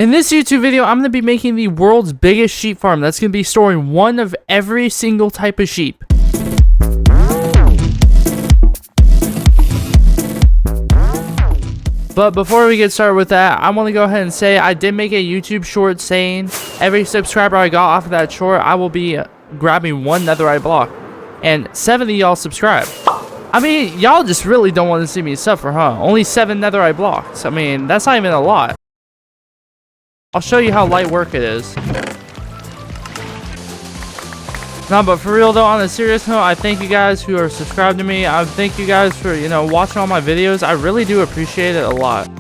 In this YouTube video, I'm going to be making the world's biggest sheep farm that's going to be storing one of every single type of sheep. But before we get started with that, I want to go ahead and say I did make a YouTube short saying every subscriber I got off of that short, I will be grabbing one netherite block. And 70 y'all subscribed. I mean, y'all just really don't want to see me suffer, huh? Only 7 netherite blocks. I mean, that's not even a lot. I'll show you how light work it is. No, but for real though, on a serious note, I thank you guys who are subscribed to me. I thank you guys for, watching all my videos. I really do appreciate it a lot.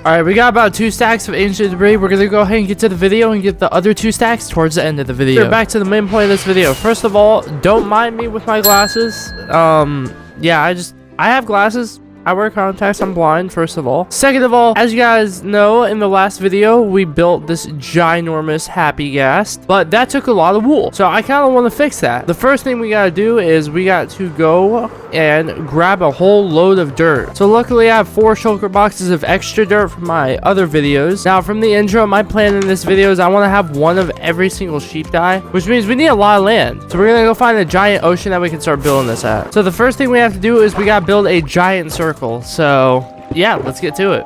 Alright, we got about 2 stacks of ancient debris. We're gonna go ahead and get to the video and get the other 2 stacks towards the end of the video. Back to the main point of this video. First of all, don't mind me with my glasses. Yeah, I have glasses. I wear contacts. I'm blind, first of all. Second of all, as you guys know, in the last video, we built this ginormous happy ghast, but that took a lot of wool. So I kind of want to fix that. The first thing we got to do is we got to go and grab a whole load of dirt. So luckily, I have 4 shulker boxes of extra dirt from my other videos. Now, from the intro, my plan in this video is I want to have one of every single sheep die, which means we need a lot of land. So we're going to go find a giant ocean that we can start building this at. So the first thing we have to do is we got to build a giant circle. So yeah, let's get to it.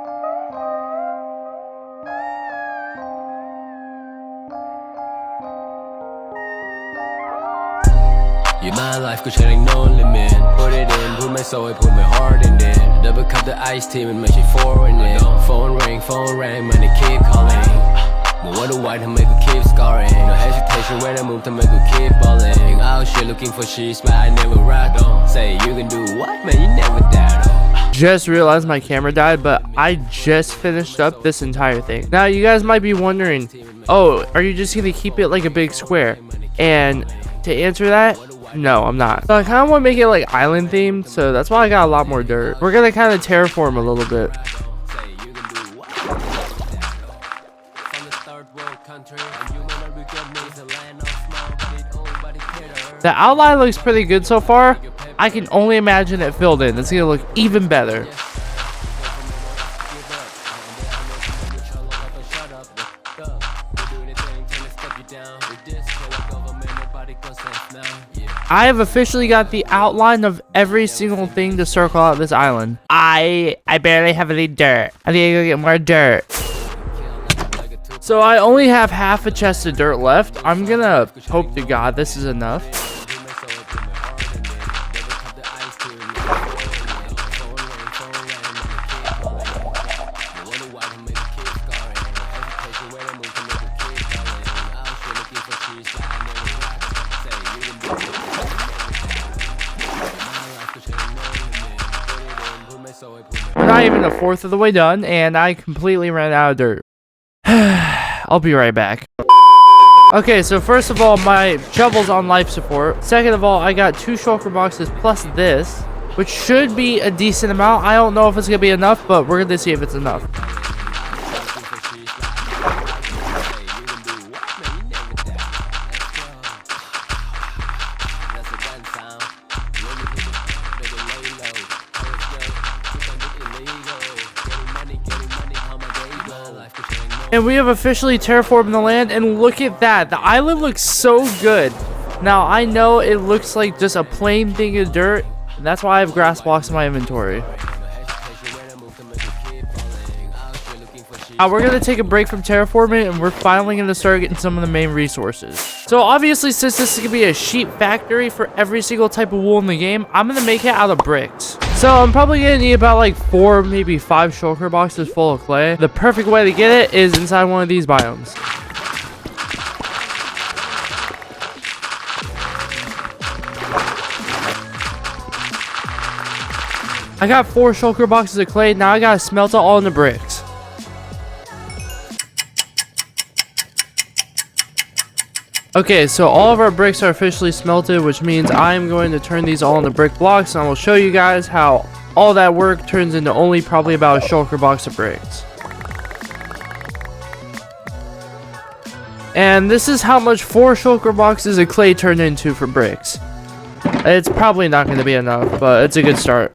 Yeah, my life could change no limit. Put it in, put my soul, put my heart in it. Double cup the ice team and make it foreign in. Phone ring, money keep calling. But what do I to make a keep scarring? No hesitation when I move to make a keep balling. Out shit looking for sheets, but I never ride on. Say you can do what, man, you never died on. Just realized my camera died, but I just finished up this entire thing. Now you guys might be wondering, oh, are you just gonna keep it like a big square? And to answer that, no, I'm not. So I kind of want to make it like island themed, so that's why I got a lot more dirt. We're gonna kind of terraform a little bit. The outline looks pretty good so far. I can only imagine it filled in. It's gonna look even better. I have officially got the outline of every single thing to circle out this island. I barely have any dirt. I need to go get more dirt. So I only have half a chest of dirt left. I'm gonna hope to God this is enough. We're not even a fourth of the way done, and I completely ran out of dirt. I'll be right back. Okay, so first of all, my shovel's on life support. Second of all, I got 2 shulker boxes plus this, which should be a decent amount. I don't know if it's gonna be enough, but we're gonna see if it's enough. And we have officially terraformed the land, and look at that. The island looks so good. Now, I know it looks like just a plain thing of dirt, and that's why I have grass blocks in my inventory. We're going to take a break from terraforming, and we're finally going to start getting some of the main resources. So obviously, since this is going to be a sheep factory for every single type of wool in the game, I'm going to make it out of bricks. So I'm probably going to need about like 4, maybe 5 shulker boxes full of clay. The perfect way to get it is inside one of these biomes. I got 4 shulker boxes of clay. Now I gotta smelt it all into bricks. Okay, so all of our bricks are officially smelted, which means I'm going to turn these all into brick blocks, and I will show you guys how all that work turns into only probably about a shulker box of bricks. And this is how much 4 shulker boxes of clay turned into for bricks. It's probably not going to be enough, but it's a good start.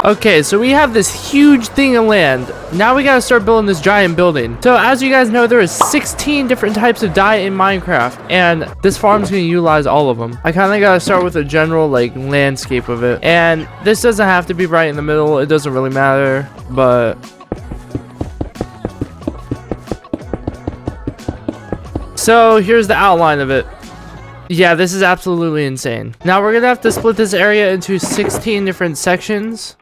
Okay, so we have this huge thing of land. Now we gotta start building this giant building. So as you guys know, there is 16 different types of dye in Minecraft, and this farm's gonna utilize all of them. I kinda gotta start with a general like landscape of it. And this doesn't have to be right in the middle, it doesn't really matter, but so here's the outline of it. Yeah, this is absolutely insane. Now we're gonna have to split this area into 16 different sections.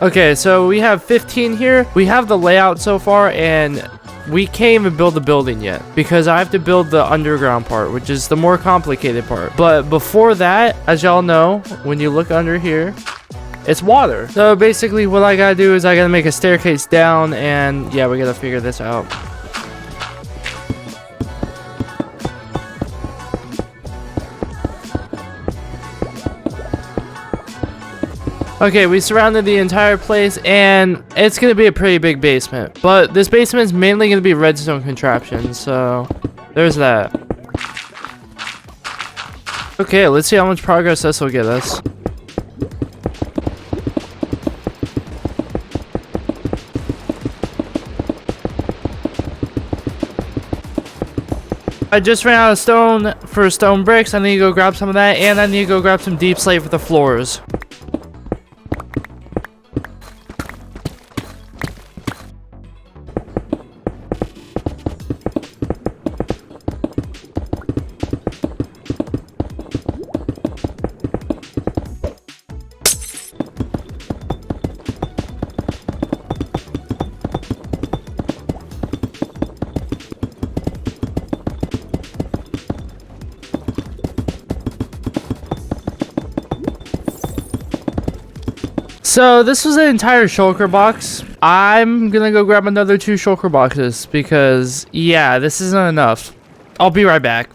Okay, so we have 15 here. We have the layout so far, and we can't even build the building yet because I have to build the underground part, which is the more complicated part. But before that, as y'all know, when you look under here, it's water. So basically what I gotta do is I gotta make a staircase down, and yeah, we gotta figure this out. Okay, we surrounded the entire place, and it's gonna be a pretty big basement. But this basement is mainly gonna be redstone contraptions, so there's that. Okay, let's see how much progress this will get us. I just ran out of stone for stone bricks. I need to go grab some of that, and I need to go grab some deep slate for the floors. So this was an entire shulker box. I'm gonna go grab another 2 shulker boxes because yeah, this isn't enough. I'll be right back.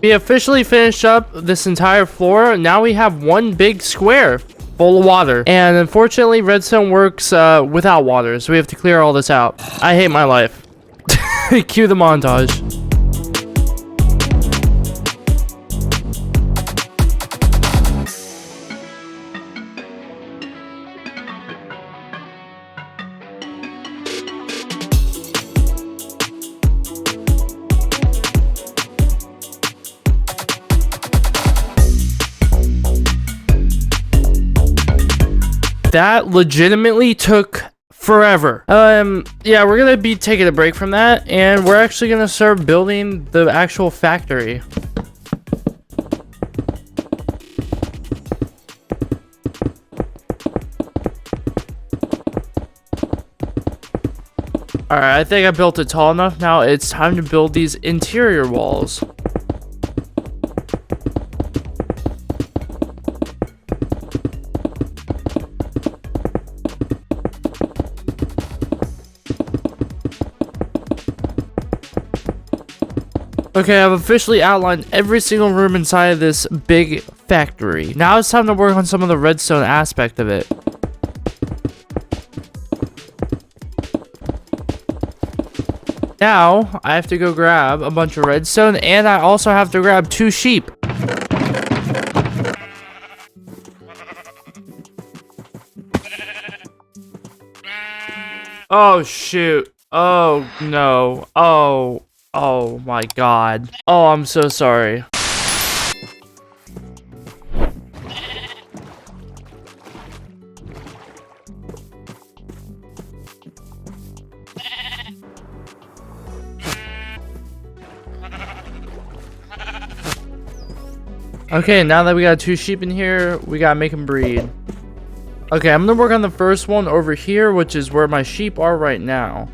We officially finished up this entire floor. Now we have one big square full of water, and unfortunately redstone works without water, so we have to clear all this out. I hate my life. Cue the montage. That legitimately took forever. Yeah, we're gonna be taking a break from that, and we're actually gonna start building the actual factory. Alright, I think I built it tall enough. Now it's time to build these interior walls. Okay, I've officially outlined every single room inside of this big factory. Now it's time to work on some of the redstone aspect of it. Now, I have to go grab a bunch of redstone, and I also have to grab 2 sheep. Oh, shoot. Oh, no. Oh my god. Oh, I'm so sorry. Okay, now that we got 2 sheep in here, we gotta make them breed. Okay, I'm gonna work on the first one over here, which is where my sheep are right now.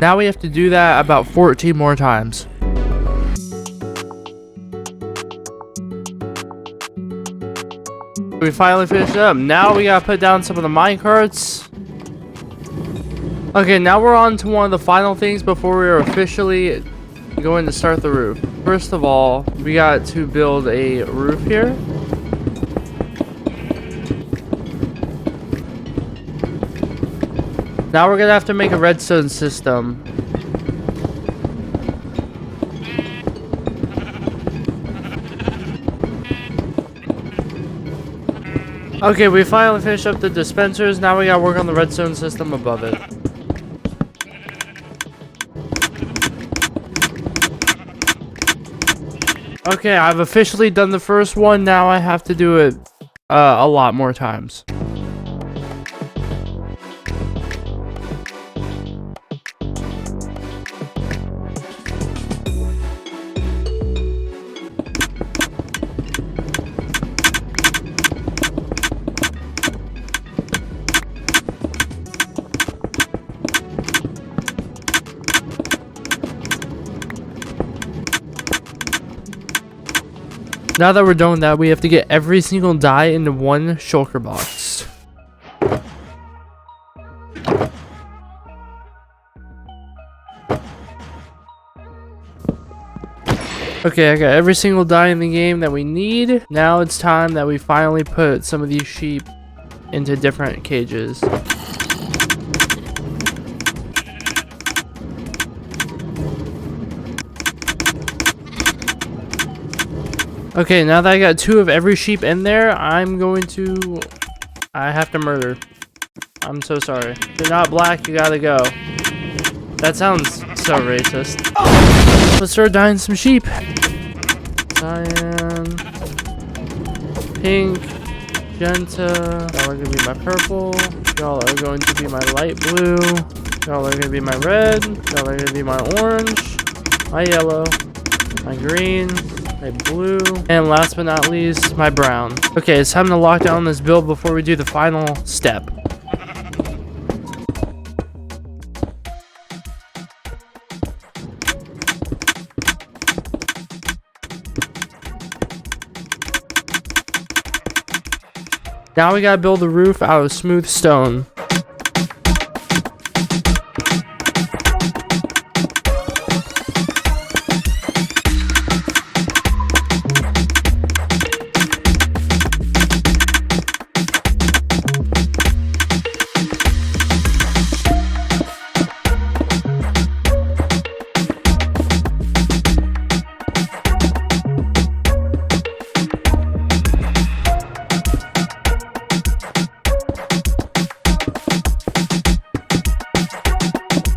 Now we have to do that about 14 more times. We finally finished up. Now we gotta put down some of the minecarts. Okay, now we're on to one of the final things before we are officially going to start the roof. First of all, we got to build a roof here. Now we're gonna have to make a redstone system. Okay, we finally finished up the dispensers. Now we gotta work on the redstone system above it. Okay, I've officially done the first one. Now I have to do it a lot more times. Now that we're done with that, we have to get every single die into one shulker box. Okay, I got every single die in the game that we need. Now it's time that we finally put some of these sheep into different cages. Okay, now that I got 2 of every sheep in there, I have to murder. I'm so sorry. If you're not black, you gotta go. That sounds so racist. Let's start dyeing some sheep. Cyan, pink, magenta. Y'all are gonna be my purple. Y'all are going to be my light blue. Y'all are gonna be my red. Y'all are gonna be my orange, my yellow, my green, my blue, and last but not least, my brown. Okay, it's time to lock down this build before we do the final step. Now we gotta build the roof out of smooth stone.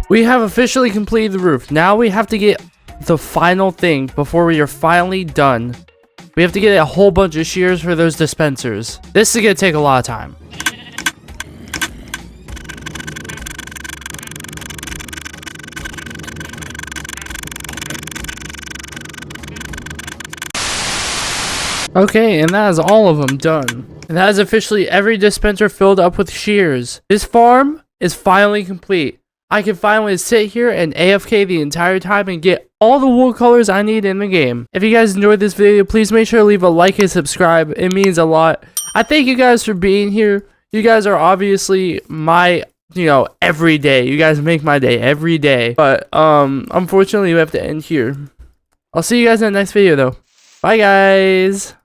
We have officially completed the roof. Now we have to get the final thing before we are finally done. We have to get a whole bunch of shears for those dispensers. This is gonna take a lot of time. Okay, and that is all of them done. And that is officially every dispenser filled up with shears. This farm is finally complete. I can finally sit here and AFK the entire time and get all the wool colors I need in the game. If you guys enjoyed this video, please make sure to leave a like and subscribe. It means a lot. I thank you guys for being here. You guys are obviously my, every day. You guys make my day every day. But, unfortunately, we have to end here. I'll see you guys in the next video, though. Bye, guys.